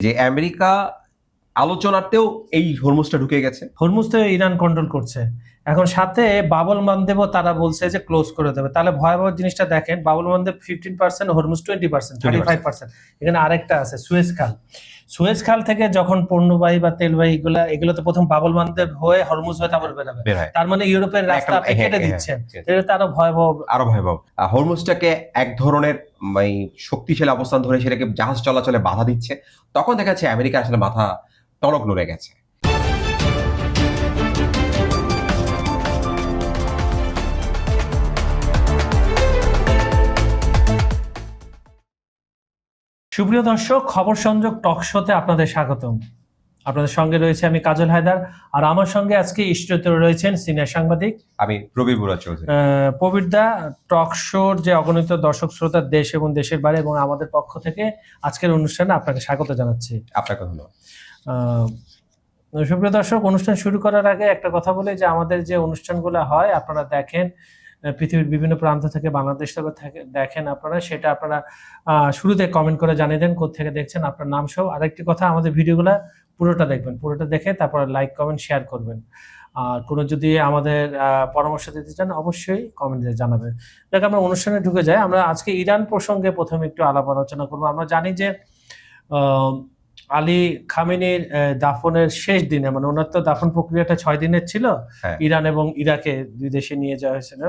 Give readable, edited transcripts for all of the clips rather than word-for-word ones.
যে আমেরিকা আলোচনাতেও এই হরমুজটা ঢুকে গেছে। হরমুজ তো ইরান কন্ট্রোল করছে। এখন সাথে বাবল মানদেবও তারা বলছে যে ক্লোজ করে দেবে। তাহলে ভয়াবহ জিনিসটা দেখেন, বাবল মানদেব 15%, হরমুজ 20%, 35%। এখানে আরেকটা আছে সুয়েজ খাল। সুয়েজ খাল থেকে যখন পণ্যবাহী বা তেলবাহী এগুলোতে প্রথম বাবল মানদেব হয়ে হরমুজ হয়ে তারপর বেরোবে। তার মানে ইউরোপের রাস্তা আপনি কেটে দিচ্ছেন। এটা তো আরো ভয়াবহ। হরমুজটাকে এক ধরনের শক্তিশালী অবস্থান ধরে সেটাকে জাহাজ চলাচলে বাধা দিচ্ছে। তখন দেখা যাচ্ছে আমেরিকা আসলে মাথা টনক নড়ে গেছে। সুপ্রিয় দর্শক, খবর সংযোগ টক শোতে আপনাদের স্বাগতম। আপনাদের সঙ্গে রয়েছে আমি কাজল হায়দার, আর আমার সঙ্গে আজকে স্টুডিওতে রয়েছেন সিনিয়র সাংবাদিক আমি প্রবীর বুড়া চৌধুরী। প্রবীর দা, টক শোর যে অগণিত দর্শক শ্রোতা দেশ এবং দেশের বাইরে এবং আমাদের পক্ষ থেকে আজকের অনুষ্ঠানে আপনাকে স্বাগত জানাচ্ছি। আপনাকে ধন্যবাদ। সুপ্রিয় দর্শক, অনুষ্ঠান শুরু করার আগে একটা কথা বলে যে আমাদের যে অনুষ্ঠানগুলো হয় আপনারা দেখেন পৃথিবীর বিভিন্ন প্রান্ত থেকে, বাংলাদেশ থেকে দেখেন আপনারা, সেটা আপনারা শুরুতে কমেন্ট করে জানিয়ে দেন কোত্থেকে দেখছেন, আপনার নাম সহ। আরেকটি কথা, আমাদের ভিডিওগুলো পুরোটা দেখবেন, পুরোটা দেখে তারপরে লাইক কমেন্ট শেয়ার করবেন। আর কোনো যদি আমাদের পরামর্শ দিতে চান অবশ্যই কমেন্টে জানাবেন। দেখ, আমরা অনুষ্ঠানে ঢুকে যাই। আমরা আজকে ইরান প্রসঙ্গে প্রথমে একটু আলাপ আলোচনা করবো। আমরা জানি যে আলী খামেনির দাফনের শেষ দিনে, মানে ওনার তো দাফন প্রক্রিয়াটা 6 দিনের ছিল, ইরান এবং ইরাকে দুই দেশে নিয়ে যাওয়া হয়েছিল।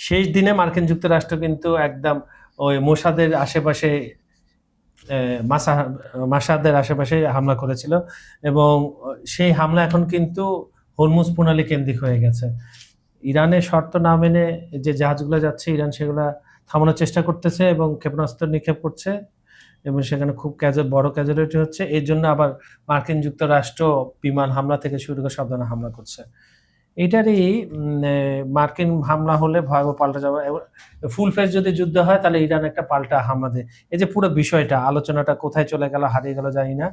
শেষ দিনে মার্কিন যুক্তরাষ্ট্র কিন্তু একদম ওই মোসাদের আশেপাশে, মাসাদের আশেপাশে হামলা করেছিল, এবং সেই হামলা এখন কিন্তু হরমুজ প্রণালী কেন্দ্রিক হয়ে গেছে। ইরানের শর্ত না মেনে যে জাহাজগুলো যাচ্ছে, ইরান সেগুলা থামানোর চেষ্টা করতেছে এবং ক্ষেপণাস্ত্র নিক্ষেপ করছে, এবং সেখানে খুব বড় ক্যাজুয়ালিটি হচ্ছে। এর জন্য আবার মার্কিন যুক্তরাষ্ট্র বিমান হামলা থেকে শুরু করে সব ধরনের হামলা করছে। এটারই মার্কিন হামলা হলে ভয়াবহ পাল্টা যাবে। ফুল ফেজ যদি যুদ্ধ হয় তাহলে ইরান একটা পাল্টা হামলা দেয়। এই যে পুরো বিষয়টা, আলোচনাটা কোথায় চলে গেল, হারিয়ে গেল জানি না।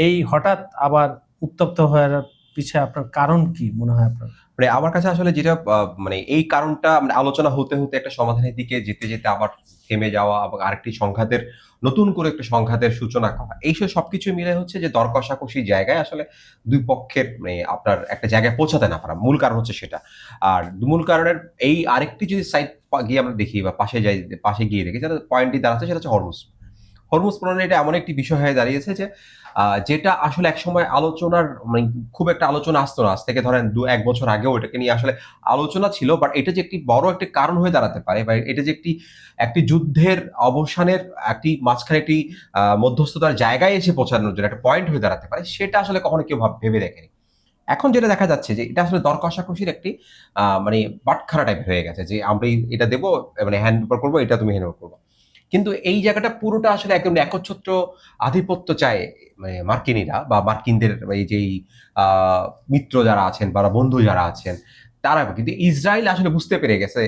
এই হঠাৎ আবার উত্তপ্ত হওয়ার পিছিয়ে আপনার কারণ কি মনে হয় আপনার? আমার কাছে আসলে যেটা এই কারণটা আলোচনা হতে হতে একটা সমাধানের দিকে যেতে যেতে আবার থেমে যাওয়া এবং আরেকটি সংঘাতের, নতুন করে একটা সংঘাতের সূচনা করা, এইসব সবকিছু মিলে হচ্ছে যে দর কষাকষি জায়গায় আসলে দুই পক্ষের আপনার একটা জায়গায় পৌঁছাতে না পারা, মূল কারণ হচ্ছে সেটা। আর মূল কারণের এই আরেকটি যদি সাইড গিয়ে আমরা দেখি বা পাশে গিয়ে দেখি, যেটা পয়েন্টটি দাঁড়াচ্ছে সেটা হচ্ছে হরমুজ। হরমুজ প্রণালী এটা এমন একটি বিষয় হয়ে দাঁড়িয়েছে যে যেটা আসলে একসময় আলোচনার খুব একটা আলোচনা আসতো না। আজ থেকে ধরেন 1 বছর আগেও এটাকে নিয়ে আসলে আলোচনা ছিল, বাট এটা যে একটি বড় একটি কারণ হয়ে দাঁড়াতে পারে, বা এটা যে একটি যুদ্ধের অবসানের একটি মাঝখানে একটি মধ্যস্থতার জায়গায় এসে পৌঁছানোর জন্য একটা পয়েন্ট হয়ে দাঁড়াতে পারে, সেটা আসলে কখনো কেউ ভেবে দেখেনি। এখন যেটা দেখা যাচ্ছে যে এটা আসলে দর কষাকষির একটি বাটখারা টাইপ হয়ে গেছে, যে আমরা এটা দেবো, হ্যান্ড ওভার করবো, এটা তুমি হ্যান্ড ওভার করবো। কিন্তু এই জায়গাটা পুরোটা আসলে একদম একচ্ছত্র আধিপত্য চায় মার্কিনীরা বা মার্কিনদের এই যেই মিত্র যারা আছেন বা বন্ধু যারা আছেন তারা। কিন্তু ইসরায়েল আসলে বুঝতে পেরে গেছে,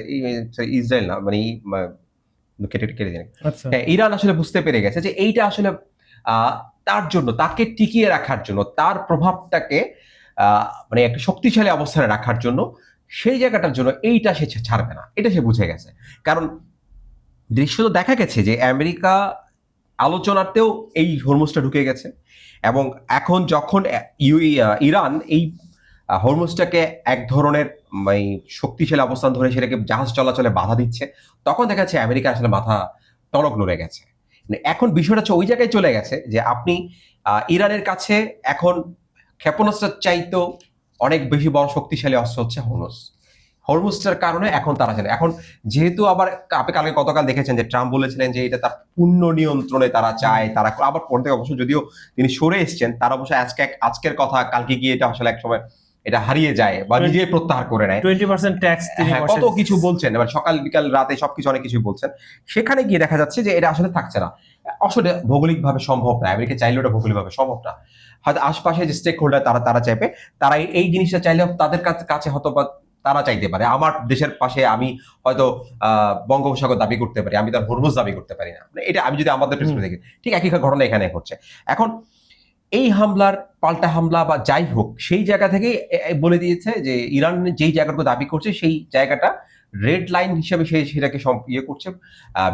ইসরায়েল না কেটে দিন, ইরান আসলে বুঝতে পেরে গেছে যে এইটা আসলে তার জন্য, তাকে টিকিয়ে রাখার জন্য, তার প্রভাবটাকে একটা শক্তিশালী অবস্থানে রাখার জন্য, সেই জায়গাটার জন্য এইটা সে ছাড়বে না, এটা সে বুঝে গেছে। কারণ দৃশ্য তো দেখা গেছে যে আমেরিকা আলোচনাতেও এই হরমুজটা ঢুকে গেছে, এবং এখন যখন ইরান এই হরমুজটাকে এক ধরনের শক্তিশালী অবস্থান ধরে সেটাকে জাহাজ চলাচলে বাধা দিচ্ছে, তখন দেখা যাচ্ছে আমেরিকা আসলে মাথা টনক নড়ে গেছে। এখন বিষয়টা হচ্ছে ওই জায়গায় চলে গেছে যে আপনি ইরানের কাছে এখন ক্ষেপণাস্ত্রের চাইতেও অনেক বেশি বড় শক্তিশালী অস্ত্র হচ্ছে হরমুজ। হরমুজটার কারণে এখন তারা জানে, এখন যেহেতু আবার আপনি গতকাল দেখেছেন যে ট্রাম্প বলেছিলেন যে এটা তার পূর্ণ নিয়ন্ত্রণে তারা চায়, তারা আবার পর থেকে অবশ্য যদিও তিনি সরে এসছেন, তার অবশ্য আজকের কথা কালকে গিয়ে এটা আসলে একসময় এটা হারিয়ে যায় বা নিজে প্রত্যাহার করে নেয়। 20% ট্যাক্স কত কিছু বলছেন, এবার সকাল বিকাল রাতে সবকিছু অনেক কিছু বলছেন। সেখানে গিয়ে দেখা যাচ্ছে যে এটা আসলে থাকছে না। আসলে ভৌগোলিকভাবে সম্ভব না, আমেরিকা চাইলে ওটা ভৌগোলিকভাবে সম্ভব না। হয়তো আশপাশে যে স্টেক হোল্ডার তারা চাইবে, তারা এই জিনিসটা চাইলে তাদের কাছে হয়তো বা তারা চাইতে পারে। আমার দেশের পাশে আমি হয়তো বঙ্গোপসাগর দাবি করতে পারি, আমি তার হরমুজ দাবি করতে পারি না। এটা আমি যদি আমাদের পেছনে দেখি, ঠিক একই ঘটনা এখানে ঘটছে। এখন এই হামলার পাল্টা হামলা বা যাই হোক, সেই জায়গা থেকে বলে দিয়েছে যে ইরান যেই জায়গাটুকু দাবি করছে সেই জায়গাটা রেড লাইন হিসেবে সে সেটাকে ইয়ে করছে,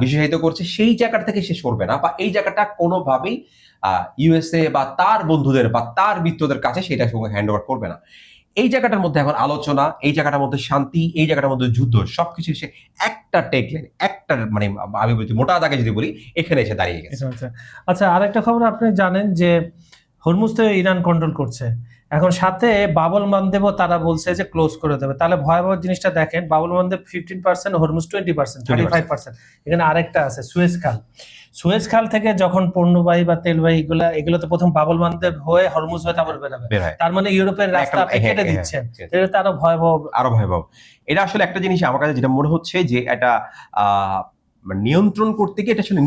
বিশেষায়িত করছে, সেই জায়গাটা থেকে সে সরবে না, বা এই জায়গাটা কোনোভাবেই ইউএসএ বা তার বন্ধুদের বা তার মিত্রদের কাছে সেটা সঙ্গে হ্যান্ড ওভার করবে না। এই জায়গাটার মধ্যে এখন আলোচনা, এই জায়গাটার মধ্যে শান্তি, এই জায়গাটার মধ্যে যুদ্ধ, সবকিছু সে একটা টেকলেন, একটা মানে আমি বলছি মোটা দাগে যদি বলি, এখানে এসে দাঁড়িয়ে গেছে। আচ্ছা, আরেকটা খবর আপনি জানেন যে হরমুজ তো ইরান কন্ট্রোল করছে, এখন সাথে বাবুল মানদেবও তারা বলছে যে ক্লোজ করে দেবে। তাহলে ভয়াবহ জিনিসটা দেখেন, বাবুল মানদেব 15%, হরমুজ 20%, 35%। এখানে আরেকটা আছে সুয়েজ খাল। সুয়েজ খাল থেকে যখন পণ্যবাহী বা তেলবাহী এগুলোতে প্রথম বাবুল মানদেব হয়ে হরমুজ হয়ে তারপর বেরোবে, তার মানে ইউরোপের রাস্তা আপনি কেটে দিচ্ছেন, এটা আরো ভয়াবহ, আরো ভয়াবহ। এটা আসলে একটা জিনিস আমার কাছে যেটা মনে হচ্ছে যে এটা নিয়ন্ত্রণ করতে গিয়ে এটা আসলে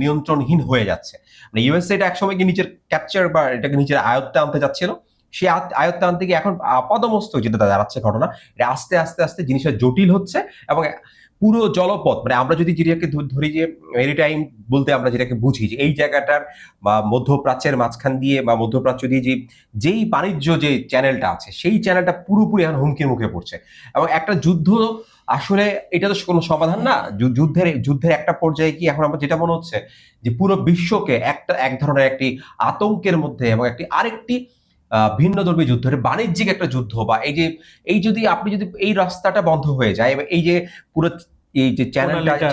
নিয়ন্ত্রণহীন হয়ে যাচ্ছে। মানে ইউএসএ এটা একসময় কি নিজের ক্যাপচার বা এটাকে নিজের আয়ত্তে আনতে যাচ্ছিল, সে আয়ত্তে আনতে গিয়ে এখন আপাদমস্তক যেটা দাঁড়াচ্ছে ঘটনা, এটা আস্তে আস্তে আস্তে জিনিসটা জটিল হচ্ছে। এবং পুরো জলপথ, মানে আমরা যদি যেটাকে ধরি যে মেরিটাইম বলতে আমরা যেটাকে বুঝি যে এই জায়গাটার বা মধ্যপ্রাচ্যের মাঝখান দিয়ে বা মধ্যপ্রাচ্য দিয়ে যেই বাণিজ্য যে চ্যানেলটা আছে, সেই চ্যানেলটা পুরোপুরি এখন হুমকির মুখে পড়ছে। এবং একটা যুদ্ধ আসলে এটা তো কোনো সমাধান না। যুদ্ধের একটা পর্যায়ে কি এখন আমার যেটা মনে হচ্ছে যে পুরো বিশ্বকে এক ধরনের একটি আতঙ্কের মধ্যে এবং আরেকটি ভিন্নধর্মী যুদ্ধ, বাণিজ্যিক একটা যুদ্ধ, বা আপনি যদি এই রাস্তাটা বন্ধ হয়ে যায় এবং এই যে পুরো এই যে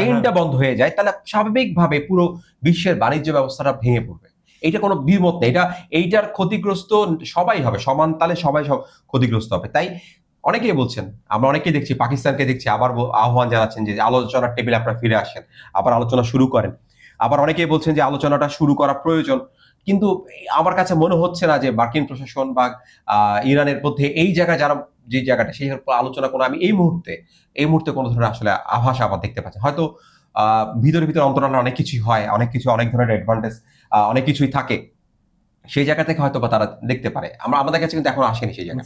চেইনটা বন্ধ হয়ে যায়, তাহলে স্বাভাবিকভাবে পুরো বিশ্বের বাণিজ্য ব্যবস্থাটা ভেঙে পড়বে। এটা কোনো দ্বিমত নেই। এইটার ক্ষতিগ্রস্ত সবাই হবে, সমান তালে সবাই সব ক্ষতিগ্রস্ত হবে। তাই অনেকেই বলছেন, আমরা অনেকেই দেখছি, পাকিস্তানকে দেখছি আবার আহ্বান জানাচ্ছেন যে আলোচনার টেবিলে আপনারা ফিরে আসেন, আবার আলোচনা শুরু করেন। আবার অনেকেই বলছেন যে আলোচনাটা শুরু করা প্রয়োজন। কিন্তু আমার কাছে মনে হচ্ছে না যে মার্কিন প্রশাসন বা ইরানের মধ্যে এই জায়গায় যে জায়গাটা, সেই আলোচনা কোনো আমি এই মুহূর্তে কোনো ধরনের আসলে আভাস আবার দেখতে পাচ্ছি। হয়তো ভিতরে অন্তরালে অনেক কিছুই হয়, অনেক ধরনের অ্যাডভান্টেজ, অনেক কিছুই থাকে, সেই জায়গা থেকে হয়তো বা তারা দেখতে পারে। আমাদের কাছে কিন্তু এখন আসেনি সেই জায়গা।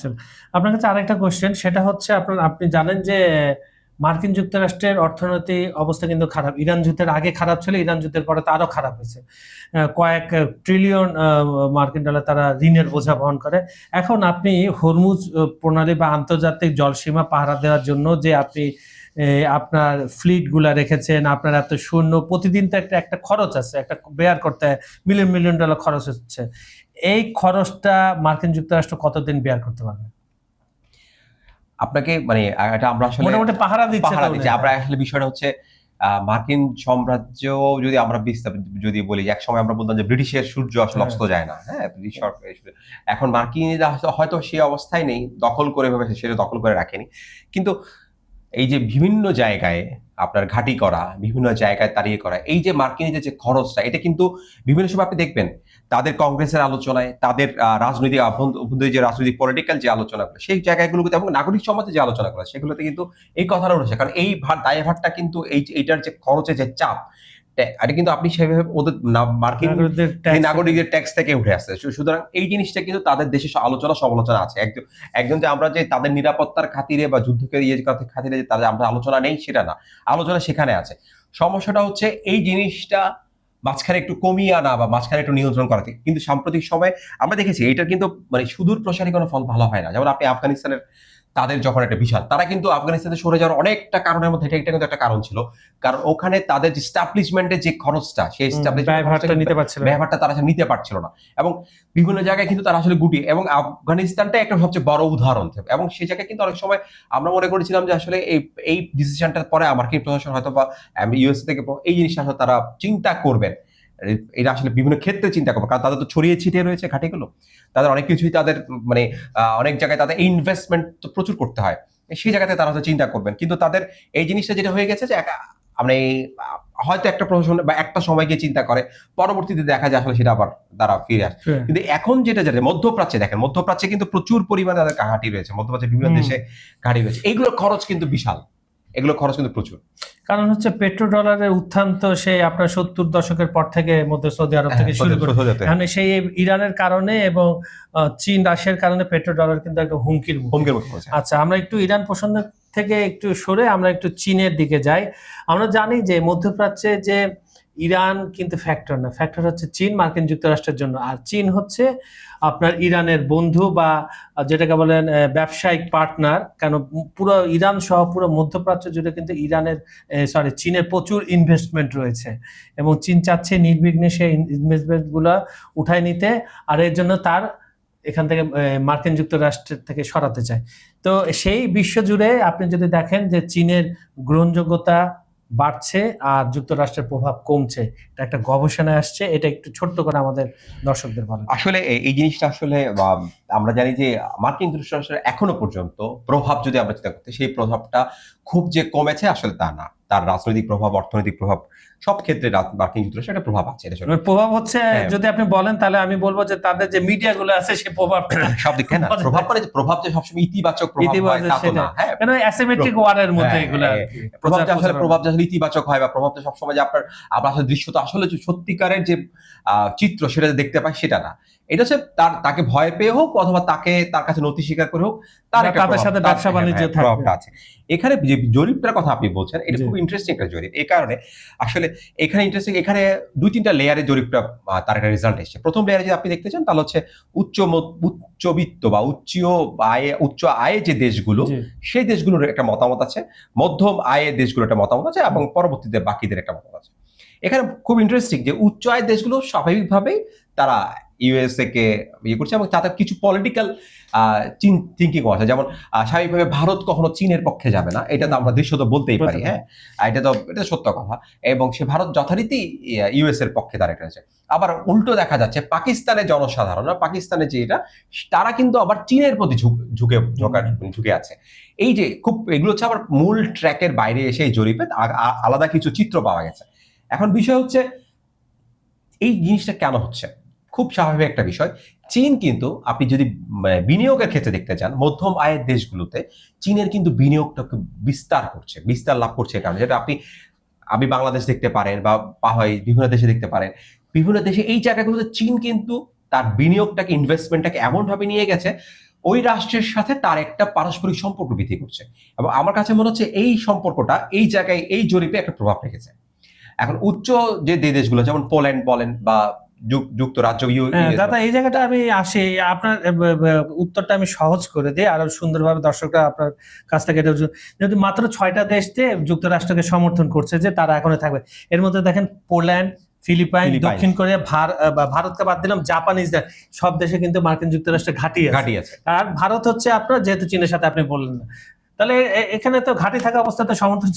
আপনার কাছে আরেকটা কোশ্চেন, সেটা হচ্ছে আপনি জানেন যে মার্কিন যুক্তরাষ্ট্রের অর্থনৈতিক অবস্থা কিন্তু খারাপ। ইরান যুদ্ধের আগে খারাপ ছিল, ইরান যুদ্ধের পরে তো আরো খারাপ হয়েছে। কয়েক ট্রিলিয়ন মার্কিন ডলার তারা ঋণের বোঝা বহন করে। এখন আপনি হরমুজ প্রণালী বা আন্তর্জাতিক জলসীমা পাহারা দেওয়ার জন্য যে আপনি আপনার ফ্লিট গুলা রেখেছেন, আপনার এত সৈন্য, প্রতিদিন তো একটা খরচ আছে, একটা বেয়ার করতে মিলিয়ন মিলিয়ন ডলার খরচ হচ্ছে। এই খরচটা মার্কিন যুক্তরাষ্ট্র কতদিন বেয়ার করতে পারবে? আপনাকে মানে এটা আমরা আসলে মোটামুটি পাহারা দিচ্ছে। আমরা আসলে বিষয়টা হচ্ছে মার্কিন সাম্রাজ্য যদি আমরা যদি বলি, এক সময় আমরা বলতাম যে ব্রিটিশের সূর্য আসলে অস্ত যায় না। হ্যাঁ, এখন মার্কিনরা হয়তো সেই অবস্থায় নেই, দখল করে সেটা দখল করে রাখেনি। কিন্তু এই যে বিভিন্ন জায়গায় আপনার ঘাঁটি করা, বিভিন্ন জায়গায় তাড়িয়ে করা, এই যে মার্কিনীদের যে খরচটা, এটা কিন্তু বিভিন্ন সময় আপনি দেখবেন তাদের কংগ্রেসের আলোচনায়, তাদের রাজনৈতিক অভ্যন্তরীণ যে রাজনৈতিক পলিটিক্যাল যে আলোচনাগুলো, সেই জায়গাগুলোতে এবং নাগরিক সমাজে যে আলোচনাগুলো, সেগুলোতে কিন্তু এই কথাটা উঠেছে। কারণ এই দায়ভারটা কিন্তু এইটার যে খরচের যে চাপ, এটা কিন্তু আপনি সেভাবে ওদের মার্কিন নাগরিকদের ট্যাক্স থেকে উঠে আসছে। সুতরাং এই জিনিসটা কিন্তু তাদের দেশে আলোচনা সমালোচনা আছে। একজন যে আমরা যে তাদের নিরাপত্তার খাতিরে বা যুদ্ধকে খাতিরে যে তাদের আমরা আলোচনা নেই, সেটা না, আলোচনা সেখানে আছে। সমস্যাটা হচ্ছে এই জিনিসটা মাঝখানে একটু কমিয়ে আনা বা মাঝখানে একটু নিয়ন্ত্রণ করা। কিন্তু সাম্প্রতিক সময় আমরা দেখেছি এটা কিন্তু মানে সুদূর প্রসারী কোনো ফল ভালো হয় না। যেমন আপনি আফগানিস্তানের তাদের যখন একটা বিশাল, তারা কিন্তু আফগানিস্তানে সরে যাওয়ার অনেকটা কারণের মধ্যে এটা কিন্তু একটা কারণ ছিল। কারণ ওখানে তাদের যে এস্টাবলিশমেন্টের যে খরচটা, সেই ব্যবহারটা তারা নিতে পারছিল না। এবং বিভিন্ন জায়গায় কিন্তু তারা আসলে গুটিয়ে, এবং আফগানিস্তানটা একটা সবচেয়ে বড় উদাহরণ। এবং সেই জায়গায় কিন্তু অনেক সময় আমরা মনে করেছিলাম যে আসলে এই ডিসিশনটার পরে মার্কিন প্রশাসন হয়তো বা ইউএসএ থেকে এই জিনিসটা আসলে তারা চিন্তা করবেন। এটা আসলে বিভিন্ন ক্ষেত্রে চিন্তা করবো, কারণ তাদের তো ছড়িয়ে ছিটিয়ে রয়েছে ঘাটিগুলো, তাদের অনেক কিছুই তাদের মানে অনেক জায়গায় তাদের ইনভেস্টমেন্ট তো প্রচুর করতে হয়, সেই জায়গাতে তারা হয়তো চিন্তা করবেন। কিন্তু তাদের এই জিনিসটা যেটা হয়ে গেছে যে মানে হয়তো একটা প্রশাসন বা একটা সময় গিয়ে চিন্তা করে, পরবর্তীতে দেখা যায় আসলে সেটা আবার তারা ফিরে আসে। কিন্তু এখন যেটা মধ্যপ্রাচ্যে দেখেন, মধ্যপ্রাচ্যে কিন্তু প্রচুর পরিমাণে তাদের ঘাঁটি রয়েছে, মধ্যপ্রাচ্যে বিভিন্ন দেশে ঘাঁটি রয়েছে। এগুলোর খরচ কিন্তু বিশাল, এগুলো খরচ কিন্তু প্রচুর। কারণ হচ্ছে পেট্রো ডলারের উত্থান তো সেই আপনার 70 দশকের পর থেকে মধ্যে সৌদি আরব থেকে শুরু করে, মানে সেই ইরানের কারণে এবং চীন রাশিয়ার কারণে পেট্রো ডলার কিন্তু একটা হুমকির মুখে। আচ্ছা, আমরা একটু ইরান প্রসঙ্গ থেকে একটু সরে আমরা একটু চীনের দিকে যাই। আমরা জানি যে মধ্যপ্রাচ্যে যে ইরান কিন্তু ফ্যাক্টর না, ফ্যাক্টর হচ্ছে চীন মার্কিন যুক্তরাষ্ট্রের জন্য। আর চীন হচ্ছে আপনার ইরানের বন্ধু বা যেটাকে বলেন ব্যবসায়িক পার্টনার। কেন পুরো ইরান সহ পুরো মধ্যপ্রাচ্য জুড়ে কিন্তু চীনের প্রচুর ইনভেস্টমেন্ট রয়েছে এবং চীন চাচ্ছে নির্বিঘ্নে সেই ইনভেস্টমেন্টগুলো উঠায় নিতে, আর এর জন্য তার এখান থেকে মার্কিন যুক্তরাষ্ট্রের থেকে সরাতে চায়। তো সেই বিশ্ব জুড়ে আপনি যদি দেখেন যে চীনের গ্রহণযোগ্যতা বাড়ছে আর যুক্তরাষ্ট্রের প্রভাব কমছে, এটা একটা গবেষণায় আসছে। এটা একটু ছোট্ট করে আমাদের দর্শকদের বলেন। আসলে এই জিনিসটা আসলে আমরা জানি যে মার্কিন যুক্তরাষ্ট্রের এখনো পর্যন্ত প্রভাব যদি আমরা চিন্তা করতে, সেই প্রভাবটা খুব যে কমেছে আসলে তা না। তার রাজনৈতিক প্রভাব, অর্থনৈতিক প্রভাব, সব ক্ষেত্রে মার্কিন যুক্তরাষ্ট্রের একটা প্রভাব আছে। প্রভাব হচ্ছে, যদি আপনি বলেন তাহলে আমি বলবো যে তাদের যে মিডিয়া গুলো আছে সে প্রভাব সব দিক থেকে না, প্রভাব যে সবসময় ইতিবাচক প্রভাব হয় তা তো না। হ্যাঁ, মানে অ্যাসিমেট্রিক ওয়ারের মধ্যে এগুলো প্রভাব যে আসলে ইতিবাচক হয়, বা প্রভাব যে সবসময় যে আমরা আসলে দৃশ্যটা আসলে যে সত্যিকারের যে চিত্র সেটা দেখতে পাই সেটা না। এটা হচ্ছে তাকে ভয় পেয়ে হোক অথবা তার কাছে নথি স্বীকার করে হোক, তাদের সাথে ব্যবসা বাণিজ্য প্রভাবটা আছে। এখানে যে জরিপটার কথা আপনি বলছেন, এটা খুব ইন্টারেস্টিং একটা জরিপ। এই কারণে আসলে এখানে ইন্টারেস্টিং, এখানে 2-3টা লেয়ারে জরিপটা তার একটা রেজাল্ট এসেছে। প্রথম লেয়ারে যদি আপনি দেখতে চান তাহলে হচ্ছে উচ্চবিত্ত বা উচ্চ আয়ে যে দেশগুলো, সেই দেশগুলোর একটা মতামত আছে, মধ্যম আয়ের দেশগুলোর একটা মতামত আছে, এবং পরবর্তীতে বাকিদের একটা মতামত আছে। এখানে খুব ইন্টারেস্টিং যে উচ্চ আয়ের দেশগুলো স্বাভাবিকভাবেই তারা ইউএসএ কে করছে, এবং তাদের কিছু পলিটিক্যাল থিঙ্কিংও আছে। যেমন স্বাভাবিকভাবে ভারত কখনো চীনের পক্ষে যাবে না, এটা তো আমরা দৃশ্যত বলতেই পারি। হ্যাঁ, এটা সত্য কথা। এবং সে ভারত যথারীতি ইউএস এর পক্ষে দাঁড়িয়ে রয়েছে। আবার উল্টো দেখা যাচ্ছে পাকিস্তানের জনসাধারণ, পাকিস্তানের যে তারা কিন্তু আবার চীনের প্রতি ঝুঁকে আছে। এই যে এগুলো হচ্ছে আবার মূল ট্র্যাকের বাইরে এসে এই জরিপে আলাদা কিছু চিত্র পাওয়া গেছে। এখন বিষয় হচ্ছে এই জিনিসটা কেন হচ্ছে? খুব স্বাভাবিক একটা বিষয়। চীন কিন্তু, আপনি যদি বিনিয়োগের ক্ষেত্রে দেখতে চান, মধ্যম আয়ের দেশগুলোতে চীনের কিন্তু বিনিয়োগটাকে বিস্তার লাভ করছে। কারণ যেটা আপনি বাংলাদেশ দেখতে পারেন বা বিভিন্ন দেশে দেখতে পারেন, বিভিন্ন দেশে এই জায়গাগুলোতে চীন কিন্তু তার বিনিয়োগটাকে, ইনভেস্টমেন্টটাকে এমন ভাবে নিয়ে গেছে, ওই রাষ্ট্রের সাথে তার একটা পারস্পরিক সম্পর্ক বৃদ্ধি করছে। এবং আমার কাছে মনে হচ্ছে এই সম্পর্কটা এই জায়গায় এই জরিপে একটা প্রভাব রেখেছে। এখন উচ্চ যে দেশগুলো, যেমন পোল্যান্ড বলেন বা যুক্তরাজ্য, দাদা এই জায়গাটা আমি আসি, আপনার উত্তরটা আমি সহজ করে দিই আরো সুন্দরভাবে দর্শকরা আপনার কাছ থেকে। যেহেতু মাত্র 6টা দেশতে যুক্তরাষ্ট্রকে সমর্থন করছে যে তারা এখনো থাকবে, এর মধ্যে দেখেন পোল্যান্ড, ফিলিপাইন, দক্ষিণ কোরিয়া, ভারতকে বাদ দিলাম, জাপান, ইসরায়েল, সব দেশে কিন্তু মার্কিন যুক্তরাষ্ট্রের ঘাঁটি আছে। আর ভারত হচ্ছে আপনার, যেহেতু চীনের সাথে আপনি বললেন না, তাহলে এখানে তো ঘাঁটি থাকা অবস্থাতে সমর্থন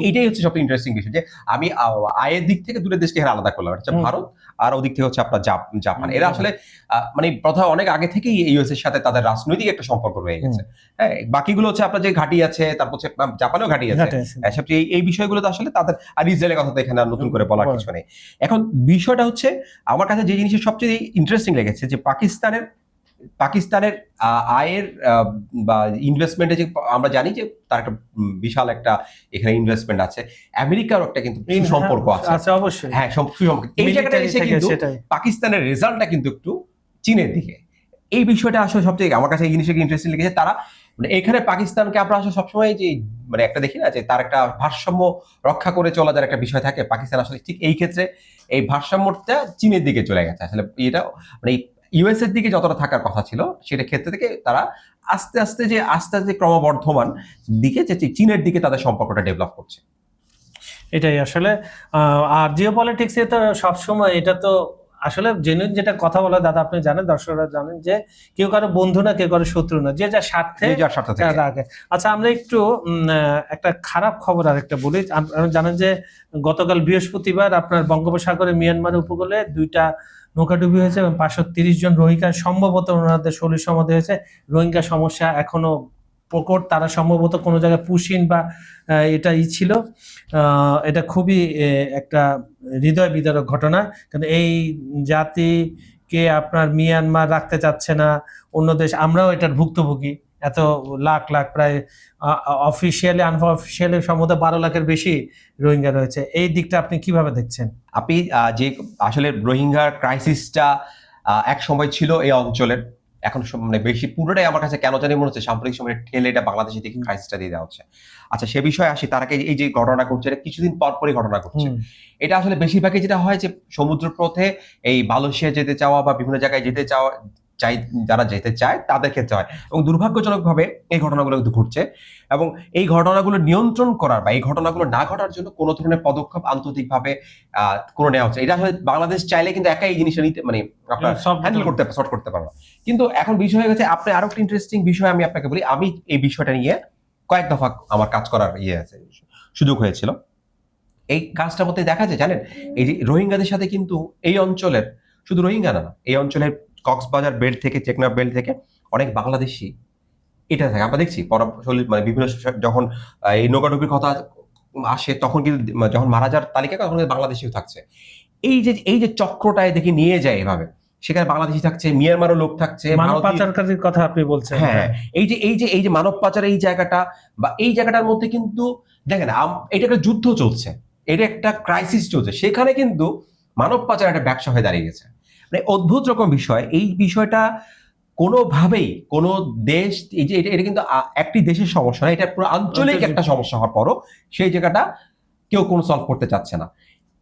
এইটাই হচ্ছে সবচেয়ে ইন্টারেস্টিং বিষয়, যে আমি আয়ের দিক থেকে দুটো দেশকে আলাদা করলাম, হচ্ছে ভারত আর ওদিক থেকে হচ্ছে আপনার জাপান। এরা আসলে মানে প্রথম অনেক আগে থেকেই ইউএস এর সাথে তাদের রাজনৈতিক একটা সম্পর্ক রয়ে গেছে। হ্যাঁ, বাকিগুলো হচ্ছে আপনার যে ঘাঁটি আছে, তারপর হচ্ছে জাপানেও ঘাঁটি আছে। সবচেয়ে এই বিষয়গুলো তো আসলে তাদের, আর ইসরায়েলের কথা তো এখানে নতুন করে বলার কিছু নেই। এখন বিষয়টা হচ্ছে, আমার কাছে যে জিনিসটা সবচেয়ে ইন্টারেস্টিং লেগেছে, যে পাকিস্তানের আয়ের বা ইনভেস্টমেন্টে, যে আমরা জানি যে তার একটা বিশাল একটা এখানে ইনভেস্টমেন্ট আছে, আমেরিকারও একটা কিন্তু সম্পর্ক আছে অবশ্যই। হ্যাঁ, এই জায়গাটা এসে কিন্তু পাকিস্তানের রেজাল্টটা কিন্তু একটু চীনের দিকে। এই বিষয়টা আসলে সবচেয়ে আমার কাছে এই জিনিসটা ইন্টারেস্টিং লেগেছে। তারা এখানে পাকিস্তানকে আমরা আসলে সবসময় যে একটা দেখি না, যে তার একটা ভারসাম্য রক্ষা করে চলা যার একটা বিষয় থাকে, পাকিস্তান আসলে ঠিক এই ক্ষেত্রে এই ভারসাম্যটা চীনের দিকে চলে গেছে। আসলে এটা ইউএস এর দিকে যতটা থাকার কথা ছিল, সেটা ক্ষেত্রে থেকে তারা আস্তে আস্তে ক্রমবর্ধমান দিকে, যে চীনের দিকে তাদের সম্পর্কটা ডেভেলপ করছে। এটাই আসলে। আর জিওপলিটিক্স এ তো সবসময় এটা তো আসলে জেনুইন যেটা কথা বলা, দাদা আপনি জানেন, দর্শকরা জানেন, যে কেউ কারো বন্ধু না, কেউ কারো শত্রু না, যে যার স্বার্থে রাখে। আচ্ছা, আমরা একটু একটা খারাপ খবর আরেকটা বলি। আপনি জানেন যে গতকাল বৃহস্পতিবার আপনার বঙ্গোপসাগরে মিয়ানমার উপকূলে 2টা নৌকাডুবি হয়েছে এবং 530 জন রোহিঙ্গা, সম্ভবত ওনাদের শরীর সমাধি হয়েছে। রোহিঙ্গা সমস্যা এখনো প্রকট, তারা সম্ভবত কোনো জায়গায় পুশিন বা এটাই ছিল। এটা খুবই একটা হৃদয় বিদারক ঘটনা, কারণ এই জাতিকে আপনার মিয়ানমার রাখতে চাচ্ছে না অন্য দেশ। আমরাও এটার ভুক্তভোগী। এত লাখ প্রায় অফিসিয়ালি আনঅফিসিয়ালি সম্ভবত 12 লাখের বেশি রোহিঙ্গা রয়েছে। এই দিকটা আপনি কিভাবে দেখছেন? আপনি যে আসলে রোহিঙ্গার ক্রাইসিসটা এক সময় ছিল এই অঞ্চলের, এখন মানে বেশি পুরোটাই আমার কাছে কেন জানি মনে হচ্ছে সাম্প্রতিক সময়ে ঠেলে এটা বাংলাদেশের দিকে ক্রাইসিসটা দিয়ে দেওয়া হচ্ছে। আচ্ছা, সে বিষয়ে আসি। তার আগে এই যে ঘটনা ঘটছে, এটা কিছুদিন পর পরই ঘটনা ঘটছে। এটা আসলে বেশিরভাগই যেটা হয় যে সমুদ্রপথে এই মালয়েশিয়া যেতে চাওয়া বা বিভিন্ন জায়গায় যেতে চাওয়া চাই, যারা যেতে চায় তাদের ক্ষেত্রে হয়, এবং দুর্ভাগ্যজনকভাবে এই ঘটনাগুলো কিন্তু ঘটছে। এবং এই ঘটনাগুলো নিয়ন্ত্রণ করার বা এই ঘটনাগুলো না ঘটার জন্য কোনো ধরনের পদক্ষেপ আন্তর্জাতিকভাবে কোনো নেওয়া হচ্ছে। এটা আসলে বাংলাদেশ চাইলে কিন্তু একাই এই জিনিসটা নিতে মানে আপনার হ্যান্ডেল করতে সর্ট করতে পারবে না। কিন্তু এখন বিষয় হয়ে গেছে, আপনি আরো একটা ইন্টারেস্টিং বিষয় আমি আপনাকে বলি। আমি এই বিষয়টা নিয়ে কয়েক দফা আমার কাজ করার আছে, সুযোগ হয়েছিল। এই কাজটার মধ্যে দেখা যায় জানেন, এই যে রোহিঙ্গাদের সাথে কিন্তু এই অঞ্চলের, শুধু রোহিঙ্গা না, এই অঞ্চলের কক্সবাজার বেল্ট থেকে, টেকনাফ বেল্ট থেকে অনেক বাংলাদেশি এটা থাকে। আমরা দেখছি মানে বিভিন্ন যখন এই নৌকাডুবির কথা আসে তখন কিন্তু যখন মারা যাওয়ার তালিকা তখন বাংলাদেশিও থাকছে। এই যে চক্রটায় দেখি নিয়ে যায় এভাবে, সেখানে বাংলাদেশি থাকছে, মিয়ানমারও লোক থাকছে, মানব পাচারকারীর কথা আপনি বলছেন। হ্যাঁ, এই যে মানব পাচার এই জায়গাটা বা এই জায়গাটার মধ্যে কিন্তু দেখেন এটা একটা যুদ্ধ চলছে, এটা একটা ক্রাইসিস চলছে, সেখানে কিন্তু মানব পাচার একটা ব্যবসা হয়ে দাঁড়িয়ে গেছে। মানে অদ্ভুত রকম বিষয়। এই বিষয়টা কোনোভাবেই কোনো দেশ, এই যে এটা কিন্তু একটি দেশের সমস্যা না, এটা পুরো আঞ্চলিক একটা সমস্যা হওয়ার পরও সেই জায়গাটা কেউ কোনো সলভ করতে চাচ্ছে না।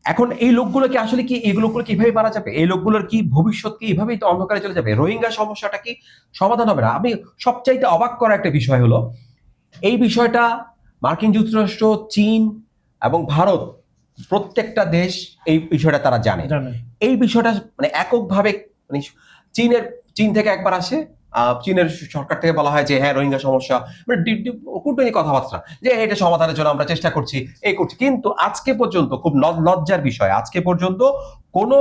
এখন এই লোকগুলোকে আসলে কি, এই লোকগুলো কিভাবে মারা যাবে? এই লোকগুলোর কি ভবিষ্যৎ কি এইভাবেই তো অন্ধকারে চলে যাবে? রোহিঙ্গা সমস্যাটা কি সমাধান হবে না? আমি সবচাইতে অবাক করা একটা বিষয় হলো এই বিষয়টা মার্কিন যুক্তরাষ্ট্র, চীন এবং ভারত, প্রত্যেকটা দেশ এই বিষয়টা তারা জানে। এই বিষয়টা মানে এককভাবে মানে চীন থেকে একবার আসে, চীনের সরকার থেকে বলা হয় যে হ্যাঁ রোহিঙ্গা সমস্যা, মানে কূটনৈতিক কথাবার্তা যে এটা সমাধানের জন্য আমরা চেষ্টা করছি, এই করছি। কিন্তু আজকে পর্যন্ত খুব লজ্জার বিষয়, আজকে পর্যন্ত কোনো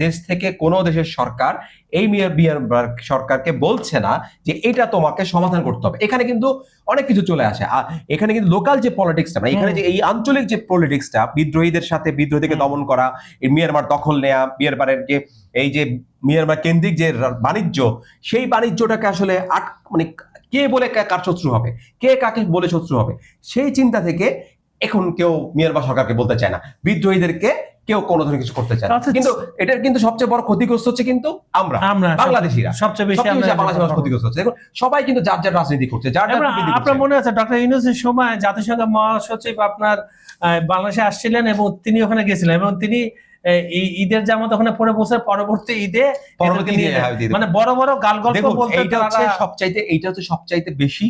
দেশ থেকে কোনো দেশের সরকার এই মিয়ানমার সরকারকে বলছে না যে এটা তোমাকে সমাধান করতে হবে। এখানে কিন্তু অনেক কিছু চলে আসে। আর এখানে কিন্তু লোকাল যে পলিটিক্সটা, মানে এখানে যে এই আঞ্চলিক যে পলিটিক্সটা, বিদ্রোহীদের সাথে বিদ্রোহীদেরকে দমন করা, এই মিয়ানমার দখল নেয়া, মিয়ানমারের যে এই যে মিয়ানমার কেন্দ্রিক যে বাণিজ্য, সেই বাণিজ্যটাকে আসলে মানে কে বলে কার শত্রু হবে, কে কাকে বলে শত্রু হবে, সেই চিন্তা থেকে এখন কেউ মিয়ানমার সরকারকে বলতে চায় না, বিদ্রোহীদেরকে কেউ কোনো ধরনের কিছু করতে চায় না। কিন্তু এটার কিন্তু সবচেয়ে বড় ক্ষতিগ্রস্ত হচ্ছে কিন্তু আমরা বাংলাদেশিরা, সবচেয়ে বেশি বাংলাদেশ ক্ষতিগ্রস্ত হচ্ছে। দেখুন সবাই কিন্তু যার যার রাজনীতি করছে, যার যার। আপনার মনে আছে ডক্টর ইউনূসের সময় জাতিসংঘের মহাসচিব আপনার বাংলাদেশে আসছিলেন এবং তিনি ওখানে গেছিলেন এবং তিনি ঈদের জামাত ওখানে পরে বসে পরবর্তী ঈদে মানে বড় বড় গালগল্প বলতে। এইটা হচ্ছে সবচাইতে বেশি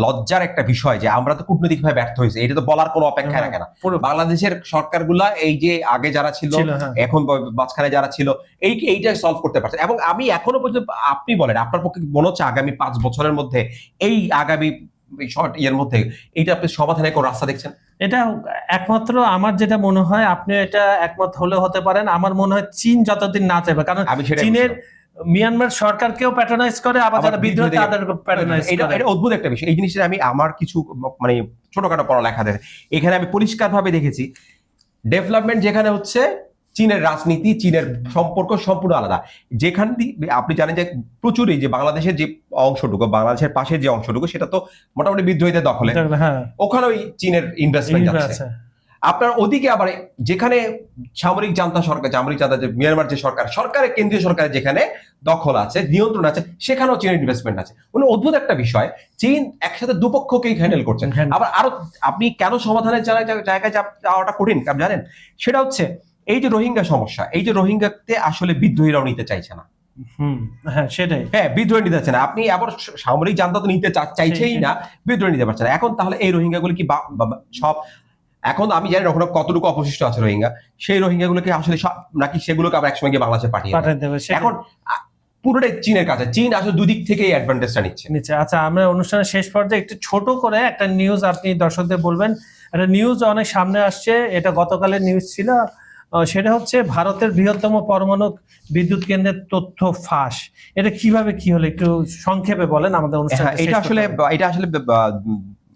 লজ্জার একটা বিষয় যে আমরা তো কূটনৈতিক ভাবে ব্যর্থ হয়েছে, এটা তো বলার কোনো অপেক্ষা রাখে না। বাংলাদেশের সরকারগুলা এই যে আগে যারা ছিল, এখন মাঝখানে যারা ছিল, এইটা সলভ করতে পারছে। এবং আমি এখনো পর্যন্ত, আপনি বলেন আপনার পক্ষে মনে হচ্ছে আগামী 5 বছরের মধ্যে এই আগামী শর্ট ইয়ের মধ্যে এইটা আপনি সমাধানের কোন রাস্তা দেখছেন? এটা একমাত্র আমার যেটা মনে হয়, আপনি এটা একমত হলে হতে পারেন, আমার মনে হয় চীন যতদিন না চাইবে, কারণ চীনের মিয়ানমার সরকারকেও প্যাটার্নাইজ করে, আবার যারা বিদ্রোহী তাদেরকে প্যাটার্নাইজ করে। এটা অদ্ভুত একটা বিষয়। এই জিনিসটা আমি আমার কিছু মানে ছোটখাটো পড়ালেখা দেখে এখানে আমি পরিষ্কারভাবে দেখেছি, ডেভেলপমেন্ট যেখানে হচ্ছে চীনের রাজনীতি, চীনের সম্পর্ক সম্পূর্ণ আলাদা। যেখানে আপনি জানেন যে প্রচুর এই যে বাংলাদেশের যে অংশটুকু, বাংলাদেশের পাশে যে অংশটুকু, সেটা তো মোটামুটি বিদ্রোহীদের দখলে, ওখানে ওই চীনের ইনভেস্টমেন্ট যাচ্ছে। আপনার ওদিকে আবার যেখানে সামরিক জান্তা সরকার, যে মিয়ানমার যে সরকারের কেন্দ্রীয় সরকারের যেখানে দখল আছে, নিয়ন্ত্রণ আছে, সেখানেও চীনের ইনভেস্টমেন্ট আছে। মানে অদ্ভুত একটা বিষয়, চীন একসাথে দুপক্ষকেই হ্যান্ডেল করছেন। আবার আরো আপনি কেন সমাধানের জায়গায় যাওয়াটা কঠিন জানেন? সেটা হচ্ছে এই যে রোহিঙ্গা সমস্যা, এই যে রোহিঙ্গাতে আসলে বিদ্রোহীরাও নিতে চাইছে না। সেটাই, হ্যাঁ, বিদ্রোহী নিতে চাচ্ছে না। আপনি আবার সামরিক জান্তা তো নিতে চাইছেই না, বিদ্রোহী নিতে পারছে না। এখন তাহলে এই রোহিঙ্গাগুলো কি সব, এখন আমি জানি না ওখানে কতটুকু অবশিষ্ট আছে রোহিঙ্গা, সেই রোহিঙ্গাগুলোকে আসলে সব নাকি সেগুলোকে আবার একসময় গিয়ে বাংলাদেশে পাঠিয়ে দেবে। এখন পুরোটাই চীনের কাছে, চীন আসলে দুদিক থেকেই অ্যাডভান্টেজটা নিচ্ছে। আচ্ছা, আমরা অনুষ্ঠানের শেষ পর্যায়ে একটু ছোট করে একটা নিউজ আপনি দর্শকদের বলবেন। একটা নিউজ অনেক সামনে আসছে, এটা গতকালের নিউজ ছিল। সেটা হচ্ছে ভারতের বৃহত্তম পরমাণু বিদ্যুৎ কেন্দ্রের তথ্য ফাঁস। এটা কিভাবে কি হলো একটু সংক্ষেপে বলেন আমাদের অনুষ্ঠান। এটা আসলে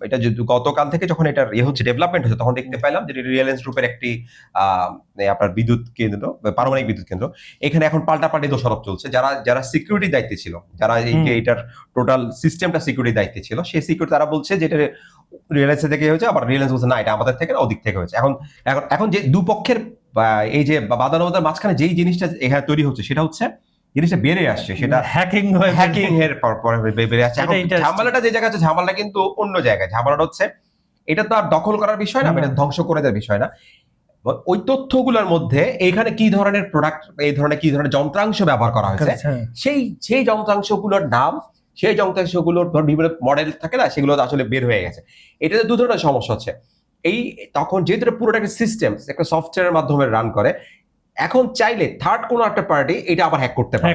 এটা গতকাল থেকে যখন এটা হচ্ছে ডেভেলপমেন্ট হচ্ছে, তখন দেখতে পেলাম যে রিলায়েন্স গ্রুপের একটি আপনার বিদ্যুৎ কেন্দ্র, পারমাণবিক বিদ্যুৎ কেন্দ্র, এখানে এখন পাল্টাপাল্টি দোষারোপ চলছে। যারা সিকিউরিটি দায়িত্বে ছিল, যারা এই যে এটার টোটাল সিস্টেমটা সিকিউরিটি দায়িত্বে ছিল, সেই সিকিউরিটি তারা বলছে যে এটা রিলায়েন্স থেকে হয়েছে, আবার রিলায়েন্স বলছে না এটা আমাদের থেকে না, ওদিক থেকে হয়েছে। এখন যে দুপক্ষের এই যে বাদানুবাদের মাঝখানে যেই জিনিসটা এখানে তৈরি হচ্ছে, সেটা হচ্ছে জিনিসটা বেড়ে আসছে, সেটা হ্যাকিং হ্যাকিং এর পর বেড়ে আসছে। এখন এটা interesting। ঝামেলাটা যে জায়গায় আছে, ঝামেলাটা কিন্তু অন্য জায়গায়। ঝামেলাটা হচ্ছে এটা তো আর দখল করার বিষয় না, না। এটা ধ্বংস করে দেওয়ার বিষয় না। ওই তথ্যগুলোর মধ্যে এইখানে কি ধরনের প্রোডাক্ট, এই ধরনের কি ধরনের যন্ত্রাংশ ব্যবহার করা হয়েছে, হ্যাঁ। সেই যন্ত্রাংশগুলোর নাম, সেই যন্ত্রাংশগুলোর বিভিন্ন মডেল থাকে না, সেগুলো আসলে বের হয়ে গেছে। এটাতে দু ধরনের সমস্যা হচ্ছে। এই তখন যেহেতু এটা পুরোটা একটা সিস্টেম, একটা সফটওয়্যারের মাধ্যমে রান করে, এখন চাইলে থার্ড কোনো একটা পার্টি এটা আবার হ্যাক করতে পারে,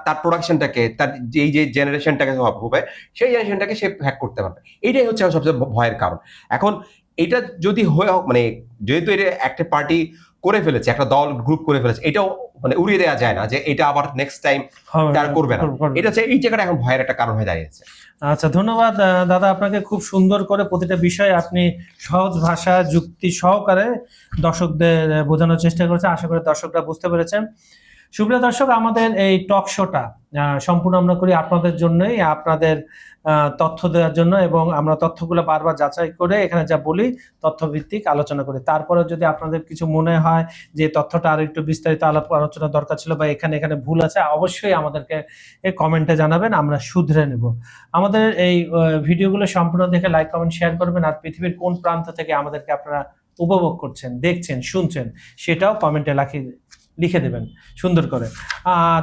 তার প্রোডাকশনটাকে, তার যে জেনারেশনটাকে হবে, সেই জেনারেশনটাকে সে হ্যাক করতে পারবে। এটাই হচ্ছে আমার সবচেয়ে ভয়ের কারণ। এখন এটা যদি হয়ে, মানে যেহেতু এটা একটা পার্টি করে ফেলেছে, একটা দল গ্রুপ করে ফেলেছে, এটাও মানে উড়িয়ে দেওয়া যায় না যে এটা আবার নেক্সট টাইম তার করবে না। এটা হচ্ছে এই জায়গাটা এখন ভয়ের একটা কারণ হয়ে দাঁড়িয়েছে। আচ্ছা, ধন্যবাদ দাদা আপনাকে। খুব সুন্দর করে প্রতিটা বিষয় আপনি সহজ ভাষা যুক্তি সহকারে দর্শকদের বোঝানোর চেষ্টা করেছেন। আশা করি দর্শকরা বুঝতে পেরেছেন। সুপ্রিয় দর্শক, আমাদের এই টক শোটা সম্পূর্ণ আমরা করি আপনাদের জন্যই, আপনাদের তথ্য দেওয়ার জন্য, এবং আমরা তথ্যগুলো বারবার যাচাই করে এখানে যা বলি তথ্য ভিত্তিক আলোচনা করি। তারপরে যদি আপনাদের কিছু মনে হয় যে তথ্যটা আরো একটু বিস্তারিত আলোচনা দরকার ছিল বা এখানে ভুল আছে, অবশ্যই আমাদেরকে কমেন্টে জানাবেন, আমরা শুধরে নেব। আমাদের এই ভিডিওগুলো সম্পূর্ণ দেখে লাইক কমেন্ট শেয়ার করবেন। আর পৃথিবীর কোন প্রান্ত থেকে আমাদেরকে আপনারা উপভোগ করছেন, দেখছেন, শুনছেন, সেটাও কমেন্টে লিখে দেবেন সুন্দর করে।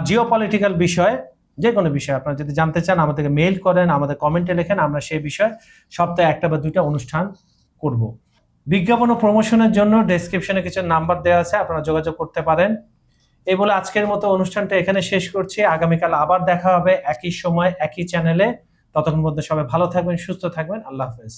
জিওপলিটিক্যাল বিষয়, যে কোনো বিষয় আপনারা যদি জানতে চান আমাদেরকে মেইল করেন, আমাদের কমেন্টে লেখেন, আমরা সেই বিষয়ে সপ্তাহে 1টা বা 2টা অনুষ্ঠান করব। বিজ্ঞাপন ও প্রমোশনের জন্য ডেসক্রিপশনে কিছু নাম্বার দেওয়া আছে, আপনারা যোগাযোগ করতে পারেন। এই বলে আজকের মতো অনুষ্ঠানটা এখানে শেষ করছি। আগামীকাল আবার দেখা হবে একই সময় একই চ্যানেলে। ততক্ষণ মধ্যে সবাই ভালো থাকবেন, সুস্থ থাকবেন। আল্লাহ হাফেজ।